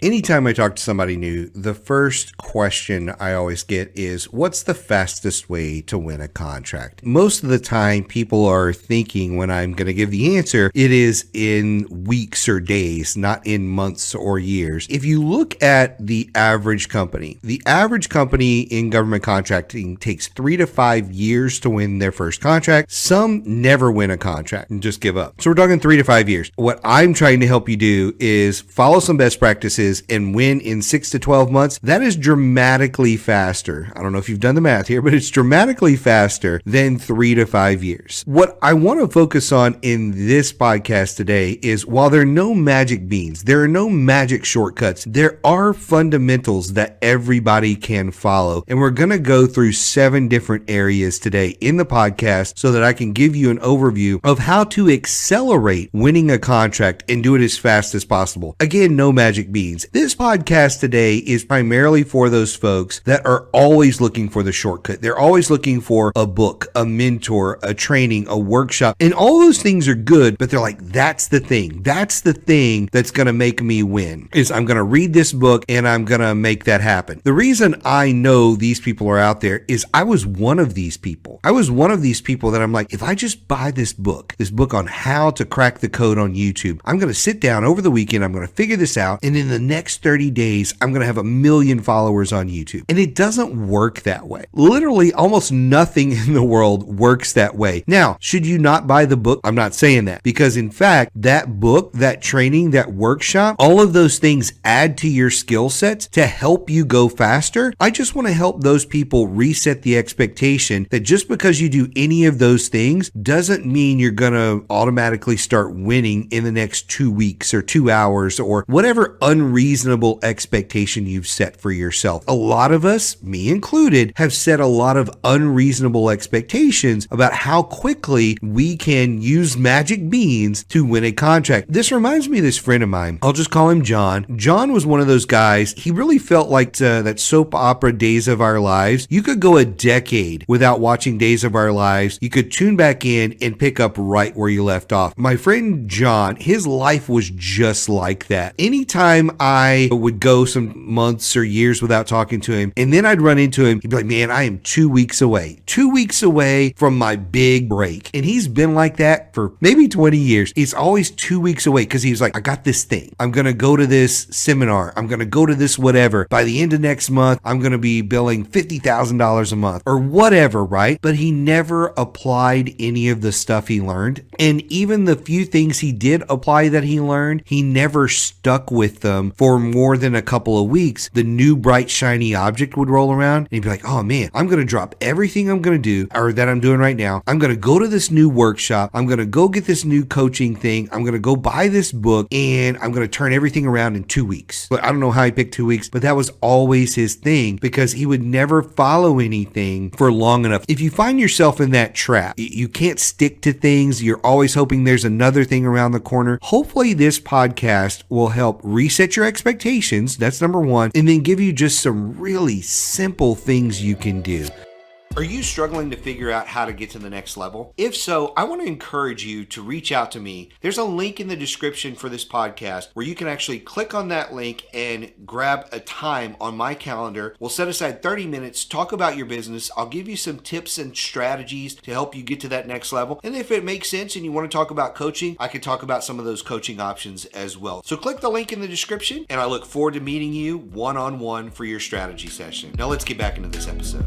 Anytime I talk to somebody new, the first question I always get is, what's the fastest way to win a contract? Most of the time, people are thinking when I'm going to give the answer, it is in weeks or days, not in months or years. If you look at the average company in government contracting takes 3 to 5 years to win their first contract. Some never win a contract and just give up. So we're talking 3 to 5 years. What I'm trying to help you do is follow some best practices and win in 6 to 12 months. That is dramatically faster. I don't know if you've done the math here, but it's dramatically faster than 3 to 5 years. What I want to focus on in this podcast today is while there are no magic beans, there are no magic shortcuts, there are fundamentals that everybody can follow. And we're going to go through 7 different areas today in the podcast so that I can give you an overview of how to accelerate winning a contract and do it as fast as possible. Again, no magic beans. This podcast today is primarily for those folks that are always looking for the shortcut. They're always looking for a book, a mentor, a training, a workshop, and all those things are good, but they're like, that's the thing. That's the thing that's going to make me win, is I'm going to read this book and I'm going to make that happen. The reason I know these people are out there is I was one of these people. I was one of these people that I'm like, if I just buy this book on how to crack the code on YouTube, I'm going to sit down over the weekend, I'm going to figure this out, and in the next 30 days, I'm going to have 1 million followers on YouTube. And it doesn't work that way. Literally, almost nothing in the world works that way. Now, should you not buy the book? I'm not saying that, because in fact, that book, that training, that workshop, all of those things add to your skill sets to help you go faster. I just want to help those people reset the expectation that just because you do any of those things doesn't mean you're going to automatically start winning in the next 2 weeks or 2 hours or whatever unreasonable expectation you've set for yourself. A lot of us, me included, have set a lot of unreasonable expectations about how quickly we can use magic beans to win a contract. This reminds me of this friend of mine. I'll just call him John. John was one of those guys. He really felt like that soap opera Days of Our Lives. You could go a decade without watching Days of Our Lives. You could tune back in and pick up right where you left off. My friend John, his life was just like that. Anytime I would go some months or years without talking to him, and then I'd run into him, he'd be like, man, I am 2 weeks away. 2 weeks away from my big break. And he's been like that for maybe 20 years. He's always 2 weeks away because he's like, I got this thing. I'm going to go to this seminar. I'm going to go to this whatever. By the end of next month, I'm going to be billing $50,000 a month or whatever, right? But he never applied any of the stuff he learned. And even the few things he did apply that he learned, he never stuck with them for more than a couple of weeks. The new bright shiny object would roll around and he'd be like, oh man, I'm going to drop everything I'm going to do or that I'm doing right now. I'm going to go to this new workshop. I'm going to go get this new coaching thing. I'm going to go buy this book and I'm going to turn everything around in 2 weeks. But I don't know how he picked 2 weeks, but that was always his thing because he would never follow anything for long enough. If you find yourself in that trap, you can't stick to things. You're always hoping there's another thing around the corner. Hopefully this podcast will help reset your expectations. That's number one. And then give you just some really simple things you can do. Are you struggling to figure out how to get to the next level? If so, I want to encourage you to reach out to me. There's a link in the description for this podcast where you can actually click on that link and grab a time on my calendar. We'll set aside 30 minutes, talk about your business. I'll give you some tips and strategies to help you get to that next level. And if it makes sense and you want to talk about coaching, I can talk about some of those coaching options as well. So click the link in the description and I look forward to meeting you one-on-one for your strategy session. Now let's get back into this episode.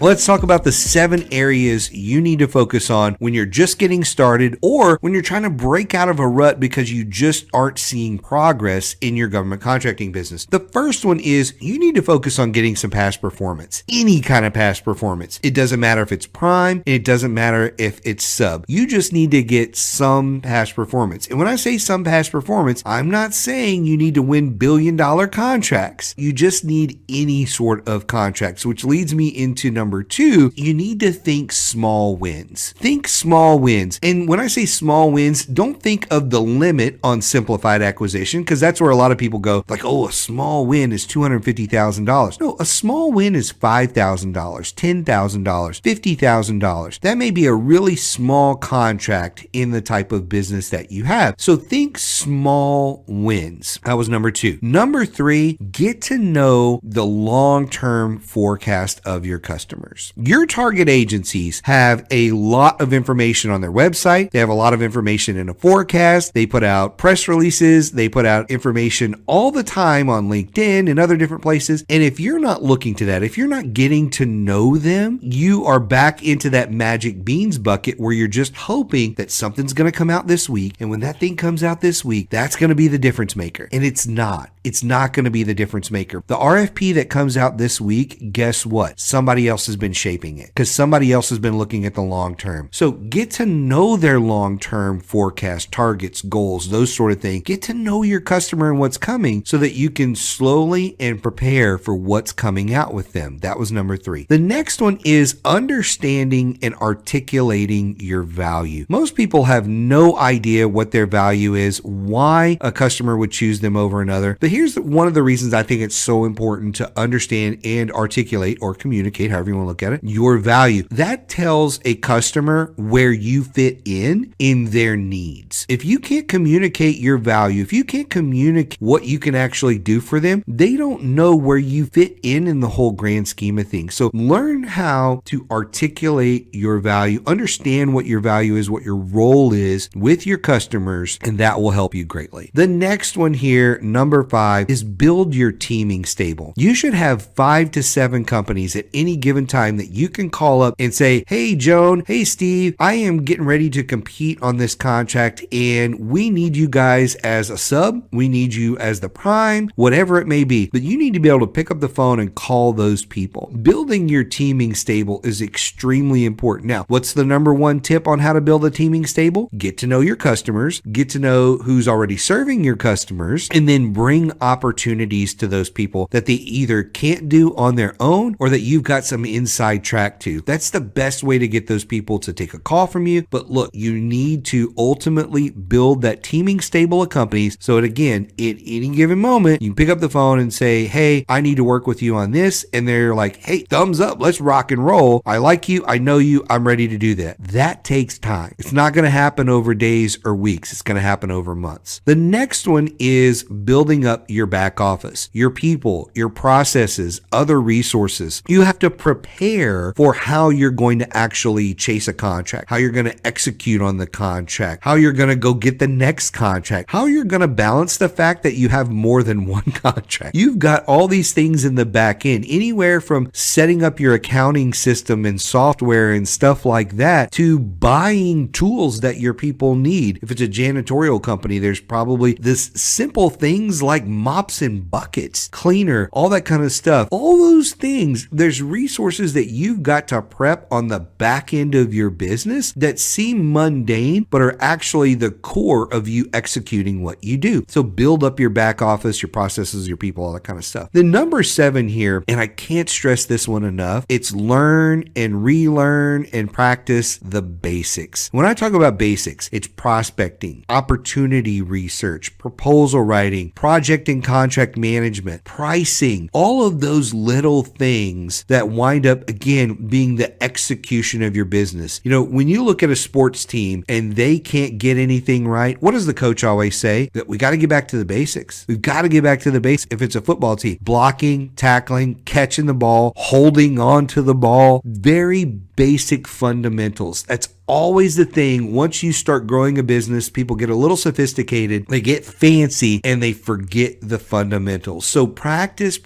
Let's talk about the 7 areas you need to focus on when you're just getting started or when you're trying to break out of a rut because you just aren't seeing progress in your government contracting business. The first one is you need to focus on getting some past performance, any kind of past performance. It doesn't matter if it's prime and it doesn't matter if it's sub. You just need to get some past performance. And when I say some past performance, I'm not saying you need to win billion-dollar contracts. You just need any sort of contracts, which leads me into number number 2, you need to think small wins. Think small wins. And when I say small wins, don't think of the limit on simplified acquisition, because that's where a lot of people go like, oh, a small win is $250,000. No, a small win is $5,000, $10,000, $50,000. That may be a really small contract in the type of business that you have. So think small wins. That was number 2. Number 3, get to know the long-term forecast of your customers. Your target agencies have a lot of information on their website. They have a lot of information in a forecast. They put out press releases. They put out information all the time on LinkedIn and other different places. And if you're not looking to that, if you're not getting to know them, you are back into that magic beans bucket where you're just hoping that something's going to come out this week. And when that thing comes out this week, that's going to be the difference maker. And it's not. It's not going to be the difference maker. The RFP that comes out this week, guess what? Somebody else has been shaping it because somebody else has been looking at the long term. So get to know their long-term forecast, targets, goals, those sort of things. Get to know your customer and what's coming so that you can slowly and prepare for what's coming out with them. That was number 3. The next one is understanding and articulating your value. Most people have no idea what their value is, why a customer would choose them over another. But here's one of the reasons I think it's so important to understand and articulate or communicate, however you want to look at it, your value. That tells a customer where you fit in their needs. If you can't communicate your value, if you can't communicate what you can actually do for them, they don't know where you fit in the whole grand scheme of things. So learn how to articulate your value, understand what your value is, what your role is with your customers, and that will help you greatly. The next one here, number 5, is build your teaming stable. You should have 5 to 7 companies at any given time that you can call up and say, hey, Joan, hey, Steve, I am getting ready to compete on this contract and we need you guys as a sub. We need you as the prime, whatever it may be. But you need to be able to pick up the phone and call those people. Building your teaming stable is extremely important. Now, what's the number 1 tip on how to build a teaming stable? Get to know your customers, get to know who's already serving your customers, and then bring opportunities to those people that they either can't do on their own or that you've got some inside track to. That's the best way to get those people to take a call from you. But look, you need to ultimately build that teaming stable of companies so that, again, at any given moment, you can pick up the phone and say, hey, I need to work with you on this. And they're like, hey, thumbs up, let's rock and roll. I like you. I know you. I'm ready to do that. That takes time. It's not going to happen over days or weeks. It's going to happen over months. The next one is building up your back office, your people, your processes, other resources. You have to prepare for how you're going to actually chase a contract, how you're going to execute on the contract, how you're going to go get the next contract, how you're going to balance the fact that you have more than one contract. You've got all these things in the back end, anywhere from setting up your accounting system and software and stuff like that to buying tools that your people need. If it's a janitorial company, there's probably this simple things like mops and buckets, cleaner, all that kind of stuff. All those things, there's resources that you've got to prep on the back end of your business that seem mundane, but are actually the core of you executing what you do. So build up your back office, your processes, your people, all that kind of stuff. The number 7 here, and I can't stress this one enough, it's learn and relearn and practice the basics. When I talk about basics, it's prospecting, opportunity research, proposal writing, project and contract management, pricing, all of those little things that wind up, again, being the execution of your business. You know, when you look at a sports team and they can't get anything right, what does the coach always say? That we got to get back to the basics. We've got to get back to the basics. If it's a football team, blocking, tackling, catching the ball, holding on to the ball, very basic fundamentals. That's always the thing. Once you start growing a business, people get a little sophisticated, they get fancy, and they forget the fundamentals. So practice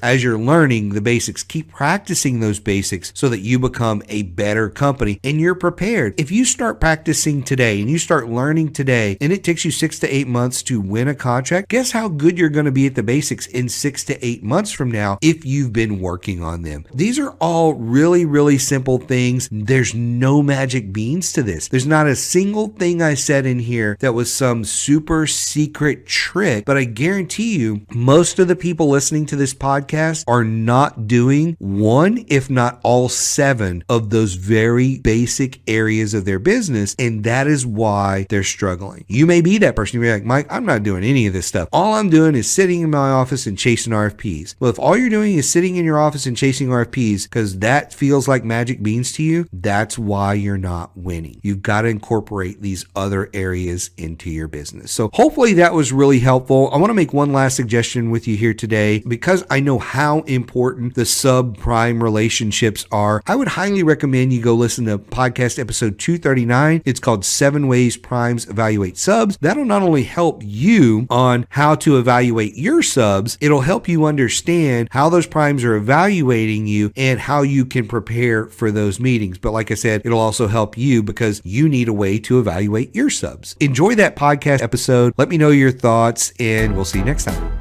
as you're learning the basics. Keep practicing those basics so that you become a better company and you're prepared. If you start practicing today and you start learning today and it takes you 6 to 8 months to win a contract, guess how good you're going to be at the basics in 6 to 8 months from now if you've been working on them. These are all really simple things. There's no magic beans to this. There's not a single thing I said in here that was some super secret trick, but I guarantee you, most of the people listening to this podcast are not doing one, if not all 7 of those very basic areas of their business, and that is why they're struggling. You may be that person. You're like, Mike, I'm not doing any of this stuff. All I'm doing is sitting in my office and chasing RFPs. Well, if all you're doing is sitting in your office and chasing RFPs because that feels like magic beans to you, that's why you're not winning. You've got to incorporate these other areas into your business. So hopefully that was really helpful. I want to make one last suggestion with you here today. Because I know how important the subprime relationships are, I would highly recommend you go listen to podcast episode 239. It's called 7 Ways Primes Evaluate Subs. That'll not only help you on how to evaluate your subs, it'll help you understand how those primes are evaluating you and how you can prepare for those meetings. But like I said, it'll also help you because you need a way to evaluate your subs. Enjoy that podcast episode. Let me know your thoughts, and we'll see you next time.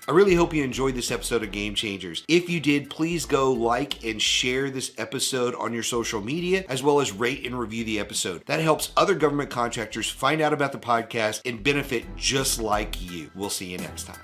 I really hope you enjoyed this episode of Game Changers. If you did, please go like and share this episode on your social media, as well as rate and review the episode. That helps other government contractors find out about the podcast and benefit just like you. We'll see you next time.